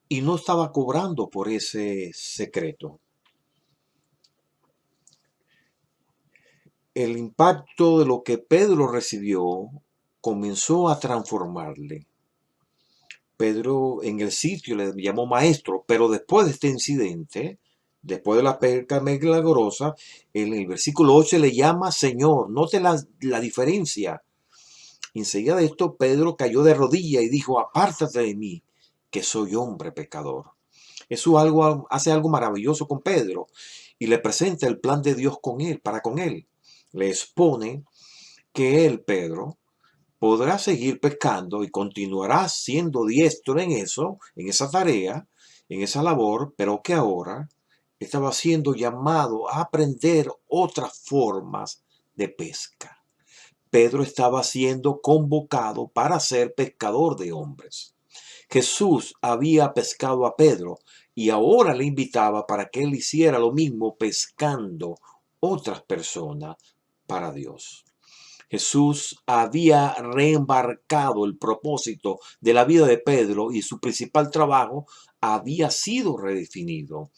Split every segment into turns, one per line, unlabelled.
y no estaba cobrando por ese secreto. El impacto de lo que Pedro recibió comenzó a transformarle. Pedro en el sitio le llamó maestro, pero después de este incidente, después de la pesca milagrosa, en el versículo 8 le llama Señor. Note la diferencia. Enseguida de esto, Pedro cayó de rodillas y dijo, apártate de mí, que soy hombre pecador. Eso hace algo maravilloso con Pedro y le presenta el plan de Dios con él, para con él. Le expone que él, Pedro, podrá seguir pescando y continuará siendo diestro en eso, en esa tarea, en esa labor, pero que ahora estaba siendo llamado a aprender otras formas de pesca. Pedro estaba siendo convocado para ser pescador de hombres. Jesús había pescado a Pedro y ahora le invitaba para que él hiciera lo mismo pescando otras personas para Dios. Jesús había reembarcado el propósito de la vida de Pedro y su principal trabajo había sido redefinido.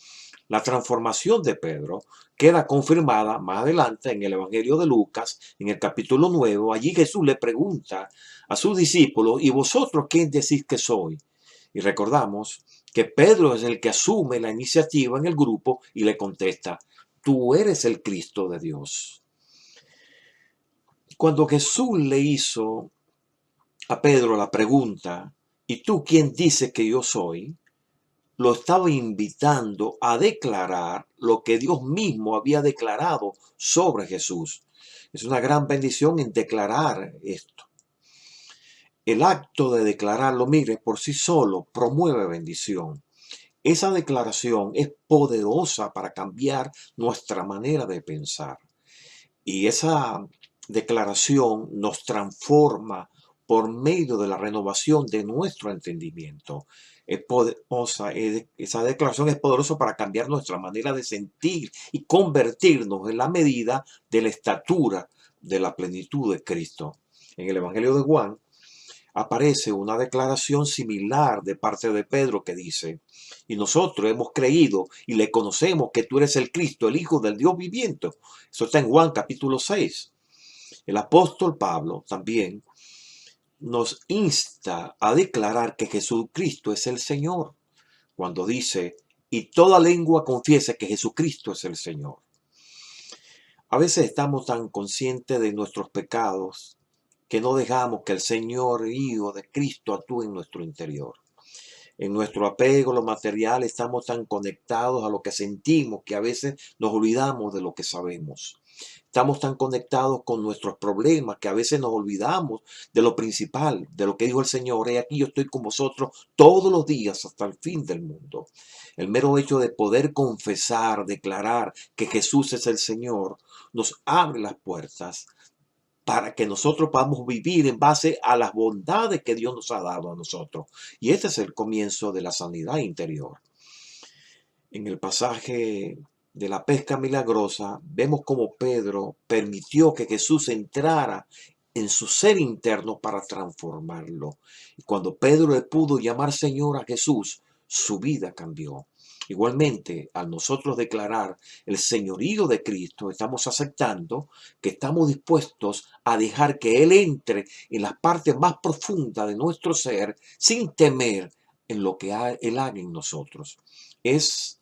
La transformación de Pedro queda confirmada más adelante en el Evangelio de Lucas, en el capítulo 9. Allí Jesús le pregunta a sus discípulos, ¿y vosotros quién decís que soy? Y recordamos que Pedro es el que asume la iniciativa en el grupo y le contesta, tú eres el Cristo de Dios. Cuando Jesús le hizo a Pedro la pregunta, ¿y tú quién dices que yo soy? Lo estaba invitando a declarar lo que Dios mismo había declarado sobre Jesús. Es una gran bendición en declarar esto. El acto de declararlo, mire, por sí solo promueve bendición. Esa declaración es poderosa para cambiar nuestra manera de pensar. Y esa declaración nos transforma por medio de la renovación de nuestro entendimiento. Es poderosa, esa declaración es poderosa para cambiar nuestra manera de sentir y convertirnos en la medida de la estatura de la plenitud de Cristo. En el Evangelio de Juan aparece una declaración similar de parte de Pedro que dice, y nosotros hemos creído y le conocemos que tú eres el Cristo, el Hijo del Dios viviente. Eso está en Juan capítulo 6. El apóstol Pablo también nos insta a declarar que Jesucristo es el Señor, cuando dice, y toda lengua confiese que Jesucristo es el Señor. A veces estamos tan conscientes de nuestros pecados que no dejamos que el Señor Hijo de Cristo actúe en nuestro interior. En nuestro apego a lo material estamos tan conectados a lo que sentimos que a veces nos olvidamos de lo que sabemos. Estamos tan conectados con nuestros problemas que a veces nos olvidamos de lo principal, de lo que dijo el Señor. He aquí yo estoy con vosotros todos los días hasta el fin del mundo. El mero hecho de poder confesar, declarar que Jesús es el Señor, nos abre las puertas para que nosotros podamos vivir en base a las bondades que Dios nos ha dado a nosotros. Y este es el comienzo de la sanidad interior. En el pasaje de la pesca milagrosa, vemos cómo Pedro permitió que Jesús entrara en su ser interno para transformarlo. Y cuando Pedro le pudo llamar Señor a Jesús, su vida cambió. Igualmente, al nosotros declarar el señorío de Cristo, estamos aceptando que estamos dispuestos a dejar que Él entre en las partes más profundas de nuestro ser sin temer en lo que Él haga en nosotros. Es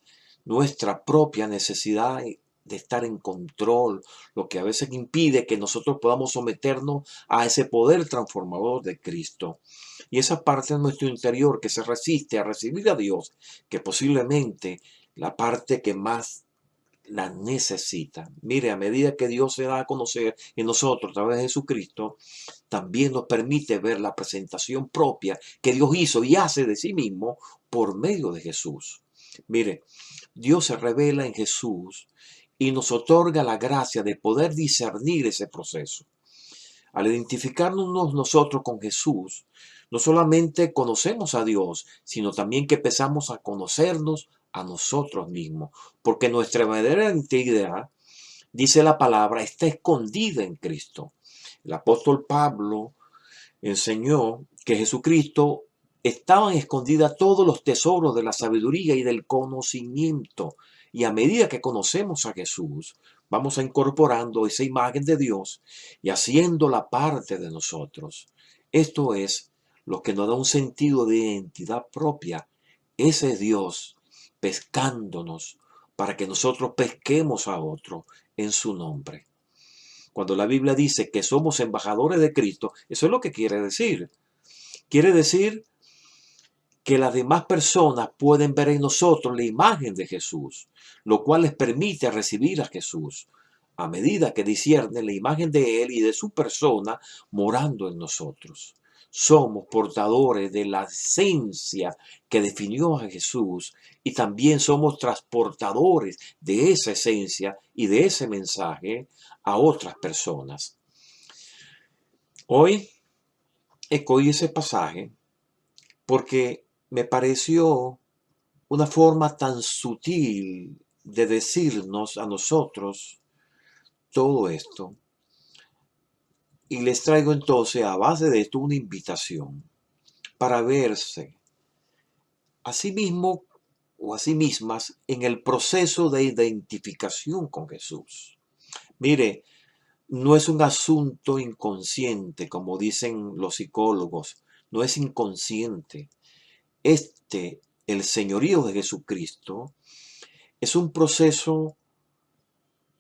nuestra propia necesidad de estar en control, lo que a veces impide que nosotros podamos someternos a ese poder transformador de Cristo. Y esa parte de nuestro interior que se resiste a recibir a Dios, que posiblemente la parte que más la necesita. Mire, a medida que Dios se da a conocer en nosotros a través de Jesucristo, también nos permite ver la presentación propia que Dios hizo y hace de sí mismo por medio de Jesús. Mire, Dios se revela en Jesús y nos otorga la gracia de poder discernir ese proceso. Al identificarnos nosotros con Jesús, no solamente conocemos a Dios, sino también que empezamos a conocernos a nosotros mismos, porque nuestra verdadera identidad, dice la palabra, está escondida en Cristo. El apóstol Pablo enseñó que Jesucristo estaban escondidas todos los tesoros de la sabiduría y del conocimiento. Y a medida que conocemos a Jesús, vamos a incorporando esa imagen de Dios y haciéndola parte de nosotros. Esto es lo que nos da un sentido de identidad propia. Ese Dios pescándonos para que nosotros pesquemos a otro en su nombre. Cuando la Biblia dice que somos embajadores de Cristo, eso es lo que quiere decir. Quiere decir que las demás personas pueden ver en nosotros la imagen de Jesús, lo cual les permite recibir a Jesús a medida que disciernen la imagen de Él y de su persona morando en nosotros. Somos portadores de la esencia que definió a Jesús y también somos transportadores de esa esencia y de ese mensaje a otras personas. Hoy escogí ese pasaje porque me pareció una forma tan sutil de decirnos a nosotros todo esto. Y les traigo entonces a base de esto una invitación para verse a sí mismo o a sí mismas en el proceso de identificación con Jesús. Mire, no es un asunto inconsciente, como dicen los psicólogos, no es inconsciente. El señorío de Jesucristo, es un proceso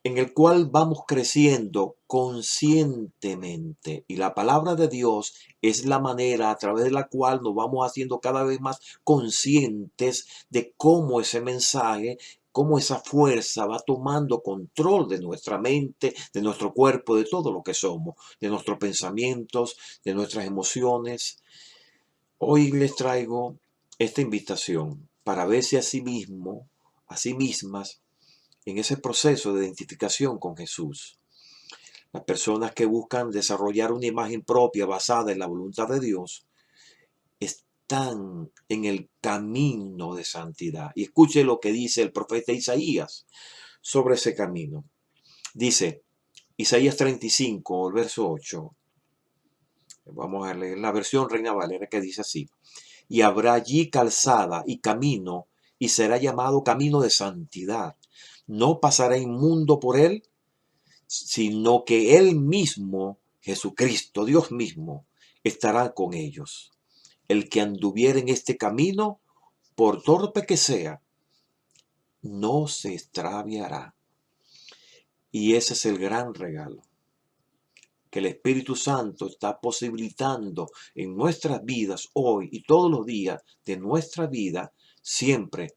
en el cual vamos creciendo conscientemente. Y la palabra de Dios es la manera a través de la cual nos vamos haciendo cada vez más conscientes de cómo ese mensaje, cómo esa fuerza va tomando control de nuestra mente, de nuestro cuerpo, de todo lo que somos, de nuestros pensamientos, de nuestras emociones. Hoy les traigo esta invitación para verse a sí mismo, a sí mismas, en ese proceso de identificación con Jesús. Las personas que buscan desarrollar una imagen propia basada en la voluntad de Dios están en el camino de santidad. Y escuche lo que dice el profeta Isaías sobre ese camino. Dice, Isaías 35, el verso 8. Vamos a leer la versión Reina Valera que dice así. Y habrá allí calzada y camino, y será llamado camino de santidad. No pasará inmundo por él, sino que él mismo, Jesucristo, Dios mismo, estará con ellos. El que anduviere en este camino, por torpe que sea, no se extraviará. Y ese es el gran regalo que el Espíritu Santo está posibilitando en nuestras vidas hoy y todos los días de nuestra vida, siempre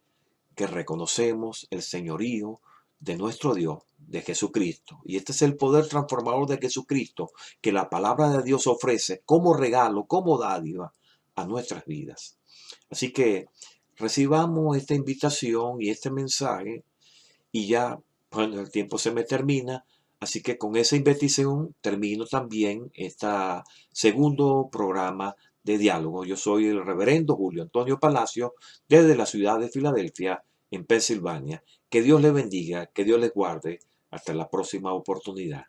que reconocemos el señorío de nuestro Dios, de Jesucristo. Y este es el poder transformador de Jesucristo que la palabra de Dios ofrece como regalo, como dádiva a nuestras vidas. Así que recibamos esta invitación y este mensaje y ya, bueno, el tiempo se me termina. Así que con esa invitación termino también este segundo programa de diálogo. Yo soy el reverendo Julio Antonio Palacio desde la ciudad de Filadelfia, en Pensilvania. Que Dios les bendiga, que Dios les guarde. Hasta la próxima oportunidad.